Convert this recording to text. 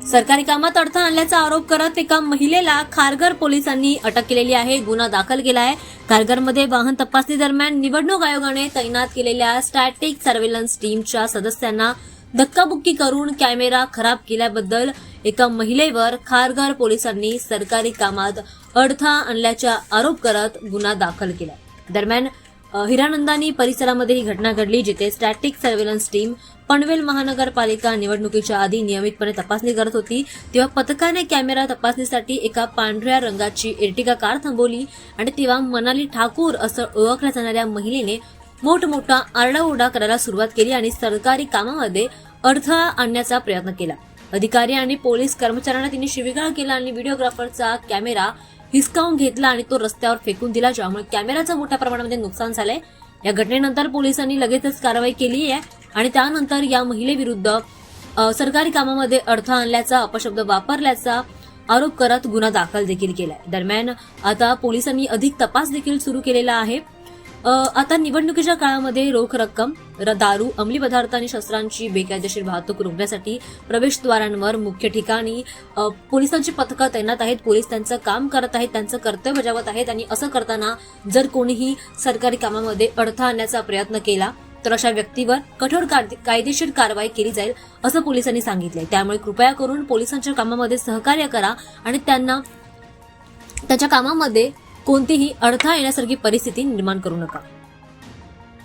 सरकारी कामात अडथळा आणल्याचा आरोप करत एका महिलेला खारघर पोलिसांनी अटक केलेली आहे. गुन्हा दाखल केला आहे. खारघरमध्ये वाहन तपासणी दरम्यान निवडणूक आयोगाने तैनात केलेल्या स्टॅटिक सर्व्हेलन्स टीमच्या सदस्यांना धक्काबुक्की करून कॅमेरा खराब केल्याबद्दल एका महिलेवर खारघर पोलिसांनी सरकारी कामात अडथळा आणल्याचा आरोप करत गुन्हा दाखल केला. दरम्यान हिरानंदानी परिसरामध्ये ही घटना घडली, जिथे स्टॅटिक सर्व्हेलन्स टीम पनवेल महानगरपालिका निवडणुकीच्या आधी नियमितपणे तपासणी करत होती. तेव्हा पथकाने कॅमेरा तपासणीसाठी एका पांढऱ्या रंगाची एर्टिगा कार थांबवली आणि तेव्हा मनाली ठाकूर असं ओळखल्या जाणाऱ्या महिलेने मोठमोठा आरडाओरडा करायला सुरुवात केली आणि सरकारी कामामध्ये अडथळा आणण्याचा प्रयत्न केला. अधिकारी आणि पोलीस कर्मचाऱ्यांना तिने शिवीगाळ केला आणि व्हिडिओग्राफरचा कॅमेरा हिसकावून घेतला आणि तो रस्त्यावर फेकून दिला, ज्यामुळे कॅमेराचं मोठ्या प्रमाणामध्ये नुकसान झालंय. या घटनेनंतर पोलिसांनी लगेचच कारवाई केली आहे आणि त्यानंतर या महिलेविरुद्ध सरकारी कामामध्ये अडथळा आणल्याचा अपशब्द वापरल्याचा आरोप करत गुन्हा दाखल देखील केलाय. दरम्यान आता पोलिसांनी अधिक तपास देखील सुरू केलेला आहे. आता निवडणुकीच्या काळामध्ये रोख रक्कम, दारू, अंमली पदार्थ आणि शस्त्रांची बेकायदेशीर वाहतूक रोखण्यासाठी प्रवेशद्वारांवर मुख्य ठिकाणी पोलिसांची पथकं तैनात आहेत. पोलीस त्यांचं काम करत आहेत, त्यांचं कर्तव्य बजावत आहेत आणि असं करताना जर कोणीही सरकारी कामामध्ये अडथळा आणण्याचा प्रयत्न केला तर अशा व्यक्तीवर कठोर कायदेशीर कारवाई केली जाईल असं पोलिसांनी सांगितलंय. त्यामुळे कृपया करून पोलिसांच्या कामामध्ये सहकार्य करा आणि त्यांना त्याच्या कामामध्ये कोणतीही अडथळा येण्यासारखी परिस्थिती निर्माण करू नका.